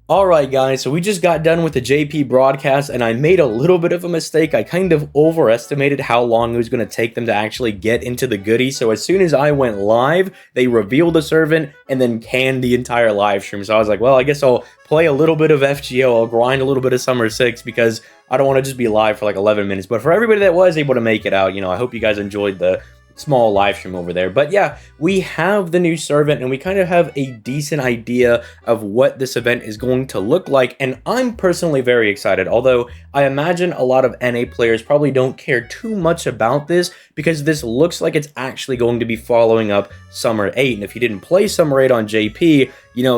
Alright guys, so we just got done with the JP broadcast and I made a little bit of a mistake. I kind of overestimated how long it was going to take them to actually get into the goodies. So as soon as I went live, they revealed the servant and then canned the entire live stream. So I was like, well, I guess I'll play a little bit of FGO, I'll grind a little bit of Summer 6 because I don't want to just be live for like 11 minutes. But for everybody that was able to make it out, I hope you guys enjoyed the small live stream over there. But yeah, we have the new servant and we kind of have a decent idea of what this event is going to look like, and I'm personally very excited, although I imagine a lot of NA players probably don't care too much about this because this looks like it's actually going to be following up Summer 8, and if you didn't play Summer 8 on JP,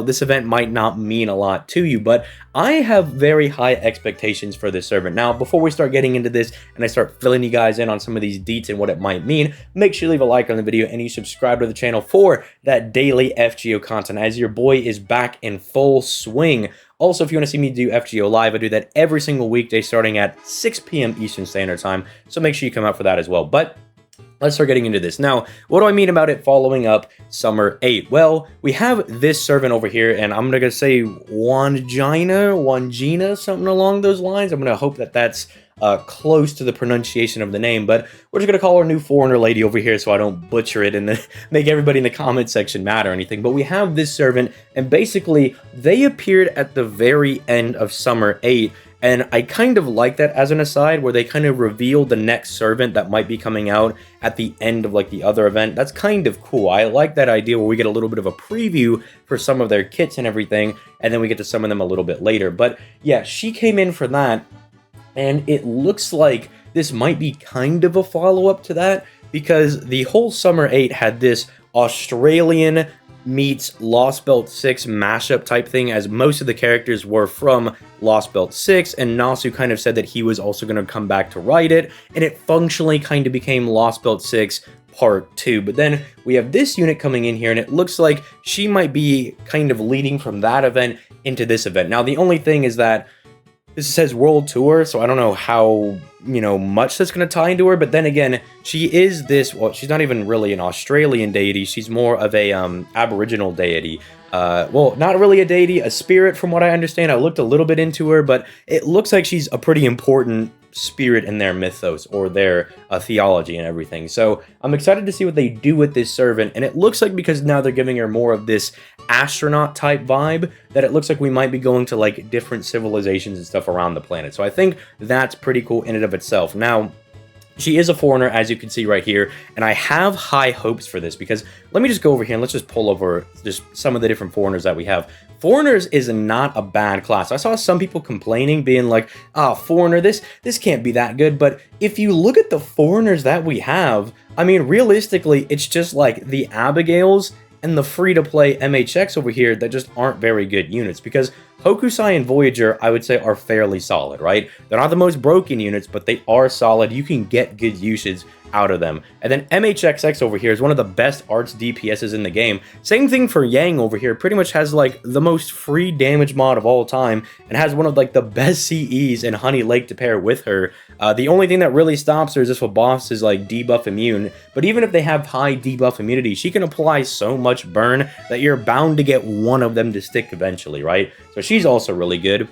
this event might not mean a lot to you, but I have very high expectations for this servant. Now, before we start getting into this and I start filling you guys in on some of these deets and what it might mean, make sure you leave a like on the video and you subscribe to the channel for that daily FGO content, as your boy is back in full swing. Also, if you want to see me do FGO Live, I do that every single weekday starting at 6 p.m. Eastern Standard Time, so make sure you come out for that as well. But let's start getting into this. Now, what do I mean about it following up Summer 8? Well, we have this servant over here, and I'm going to say Wandjina, something along those lines. I'm going to hope that that's close to the pronunciation of the name, but we're just going to call her new foreigner lady over here so I don't butcher it and then make everybody in the comment section mad or anything. But we have this servant, and basically, they appeared at the very end of Summer 8, and I kind of like that as an aside, where they kind of reveal the next servant that might be coming out at the end of like the other event. That's kind of cool. I like that idea where we get a little bit of a preview for some of their kits and everything, and then we get to summon them a little bit later. But yeah, she came in for that, and it looks like this might be kind of a follow-up to that, because the whole Summer 8 had this Australian meets Lost Belt 6 mashup type thing, as most of the characters were from Lost Belt 6, and Nasu kind of said that he was also going to come back to write it, and it functionally kind of became Lost Belt 6 Part 2. But then we have this unit coming in here, and it looks like she might be kind of leading from that event into this event. Now, the only thing is that this says World Tour, so I don't know how, much that's going to tie into her, but then again, she is this, well, she's not even really an Australian deity, she's more of a Aboriginal deity. Well, not really a deity, a spirit from what I understand. I looked a little bit into her, but it looks like she's a pretty important spirit in their mythos or their theology and everything. So I'm excited to see what they do with this servant, and it looks like because now they're giving her more of this astronaut type vibe, that it looks like we might be going to like different civilizations and stuff around the planet. So I think that's pretty cool in and of itself. Now, she is a foreigner, as you can see right here, and I have high hopes for this because let me just go over here and let's just pull over just some of the different foreigners that we have. Foreigners is not a bad class. I saw some people complaining, being like, "Ah, foreigner, this can't be that good." But if you look at the foreigners that we have, I mean, realistically, it's just like the Abigails and the free-to-play MHX over here that just aren't very good units, because Hokusai and Voyager, I would say, are fairly solid, right? They're not the most broken units, but they are solid. You can get good usage out of them. And then MHXX over here is one of the best arts DPSs in the game. Same thing for Yang over here. Pretty much has like the most free damage mod of all time and has one of like the best CEs in Honey Lake to pair with her. The only thing that really stops her is if a boss is like debuff immune, but even if they have high debuff immunity, she can apply so much burn that you're bound to get one of them to stick eventually, right? So she's also really good.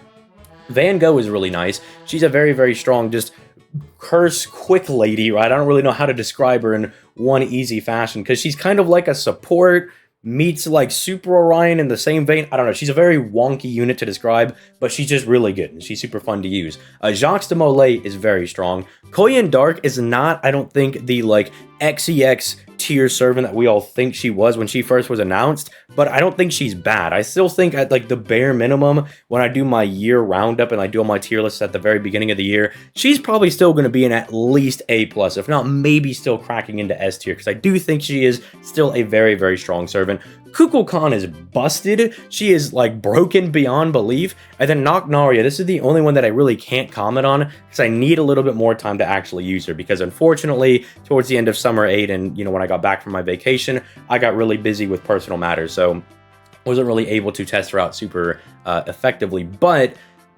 Van Gogh is really nice. She's a very, very strong, just curse quick lady, right? I don't really know how to describe her in one easy fashion, because she's kind of like a support meets like Super Orion in the same vein. I don't know. She's a very wonky unit to describe, but she's just really good, and she's super fun to use. Jacques de Molay is very strong. Koyan Dark is not, I don't think, the like XEX tier servant that we all think she was when she first was announced, but I don't think she's bad. I still think at like the bare minimum, when I do my year roundup and I do all my tier lists at the very beginning of the year, she's probably still going to be in at least A+, if not maybe still cracking into S tier, because I do think she is still a very, very strong servant. Kukulkan is busted. She is like broken beyond belief. And then Naria, this is the only one that I really can't comment on because I need a little bit more time to actually use her, because unfortunately towards the end of Summer 8 and when I got back from my vacation, I got really busy with personal matters, so wasn't really able to test her out super effectively. But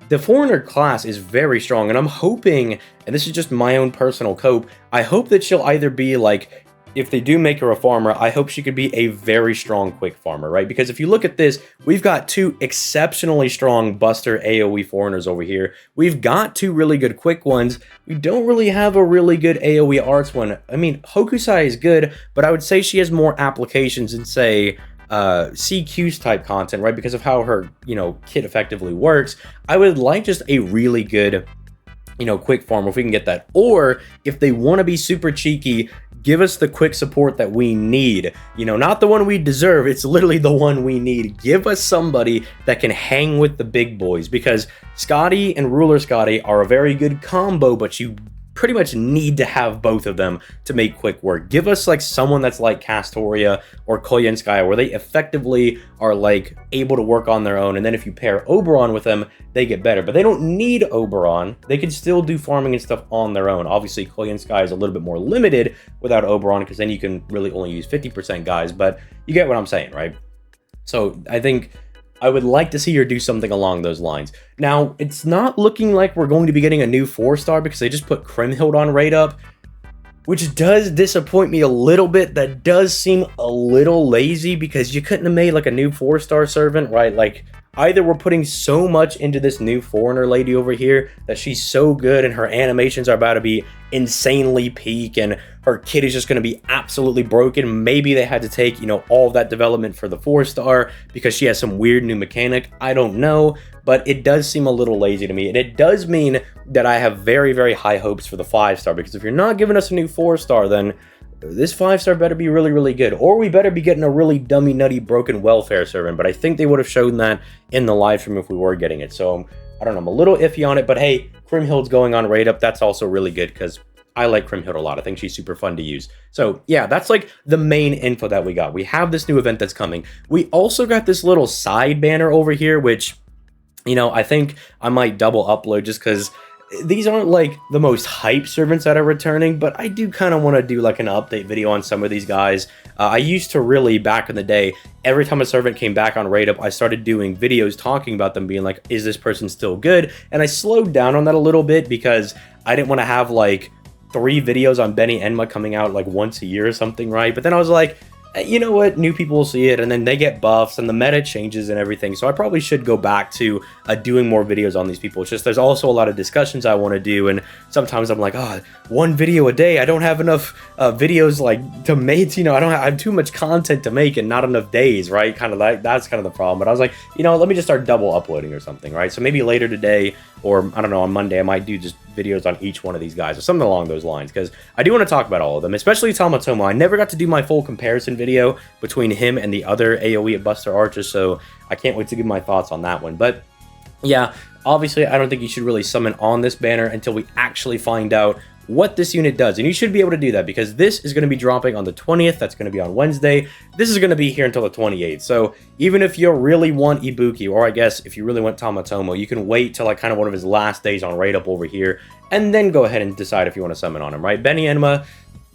the foreigner class is very strong, and I'm hoping, and this is just my own personal hope, I hope that she'll either be like if they do make her a farmer, I hope she could be a very strong quick farmer, right? Because if you look at this, we've got two exceptionally strong Buster AoE foreigners over here. We've got two really good quick ones. We don't really have a really good AoE arts one. I mean, Hokusai is good, but I would say she has more applications in, say, CQ's type content, right? Because of how her, kit effectively works. I would like just a really good, quick farm if we can get that. Or if they want to be super cheeky, give us the quick support that we need. Not the one we deserve. It's literally the one we need. Give us somebody that can hang with the big boys, because Scotty and Ruler Scotty are a very good combo, but you pretty much need to have both of them to make quick work. Give us like someone that's like Castoria or Koyenskaya, where they effectively are like able to work on their own, and then if you pair Oberon with them, they get better. But they don't need Oberon. They can still do farming and stuff on their own. Obviously, Koyenskaya is a little bit more limited without Oberon, because then you can really only use 50% guys, but you get what I'm saying, right? So I think I would like to see her do something along those lines. Now, it's not looking like we're going to be getting a new 4-star, because they just put Kriemhild on rate up, which does disappoint me a little bit. That does seem a little lazy, because you couldn't have made like a new 4-star servant, right? Like, either we're putting so much into this new foreigner lady over here that she's so good and her animations are about to be insanely peak and her kit is just going to be absolutely broken. Maybe they had to take, all of that development for the 4-star because she has some weird new mechanic. I don't know, but it does seem a little lazy to me. And it does mean that I have very, very high hopes for the 5-star, because if you're not giving us a new 4-star, then this 5-star better be really, really good. Or we better be getting a really dummy, nutty, broken welfare servant. But I think they would have shown that in the live stream if we were getting it. So, I don't know. I'm a little iffy on it. But hey, Kriemhild's going on rate up. That's also really good, because I like Kriemhild a lot. I think she's super fun to use. So, yeah, that's like the main info that we got. We have this new event that's coming. We also got this little side banner over here, which, I think I might double upload just because these aren't like the most hype servants that are returning, but I do kind of want to do like an update video on some of these guys. I used to really, back in the day, every time a servant came back on rate up, I started doing videos talking about them, being like, is this person still good? And I slowed down on that a little bit because I didn't want to have like 3 videos on Benny Enma coming out like once a year or something, right? But then I was like, you know what, new people will see it, and then they get buffs, and the meta changes and everything, so I probably should go back to doing more videos on these people. It's just there's also a lot of discussions I want to do, and sometimes I'm like, one video a day, I don't have enough videos like to make, I have too much content to make and not enough days, right? Kind of like, that's kind of the problem. But I was like, let me just start double uploading or something, right? So maybe later today, or I don't know, on Monday, I might do just videos on each one of these guys or something along those lines, because I do want to talk about all of them, especially Tamatomo. I never got to do my full comparison video between him and the other AoE at Buster Archers, so I can't wait to give my thoughts on that one. But yeah, obviously I don't think you should really summon on this banner until we actually find out what this unit does, and you should be able to do that because this is going to be dropping on the 20th. That's going to be on Wednesday. This is going to be here until the 28th. So even if you really want Ibuki, or I guess if you really want Tamatomo, you can wait till like kind of one of his last days on rate up over here, and then go ahead and decide if you want to summon on him, right? Benny Enma,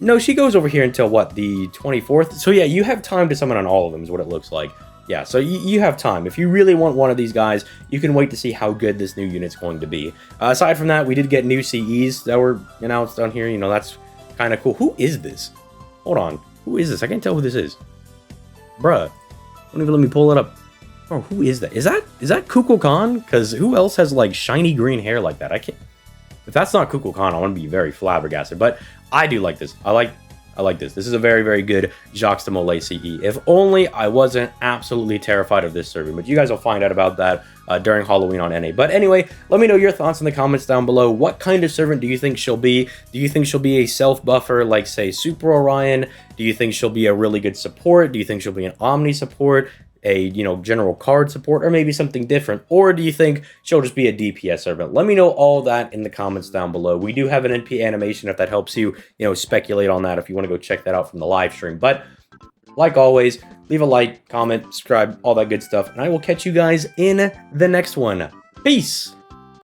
no, she goes over here until what, the 24th? So yeah, you have time to summon on all of them is what it looks like. Yeah, so you have time. If you really want one of these guys, you can wait to see how good this new unit's going to be. Aside from that, we did get new CEs that were announced on here. That's kind of cool. Who is this? Hold on. Who is this? I can't tell who this is. Bruh. Don't even let me pull it up. Oh, who is that? Is that Kukulkan? Because who else has, like, shiny green hair like that? I can't... If that's not Kukulkan, I want to be very flabbergasted. But I do like this. I like this. This is a very, very good Jacques de Molay CE. If only I wasn't absolutely terrified of this server. But you guys will find out about that during Halloween on NA. But anyway, let me know your thoughts in the comments down below. What kind of servant do you think she'll be? Do you think she'll be a self-buffer like, say, Super Orion? Do you think she'll be a really good support? Do you think she'll be an Omni support? A general card support, or maybe something different? Or do you think she'll just be a DPS servant? Let me know all that in the comments down below. We do have an NP animation if that helps you, speculate on that if you want to go check that out from the live stream. But like always, leave a like, comment, subscribe, all that good stuff, and I will catch you guys in the next one. Peace!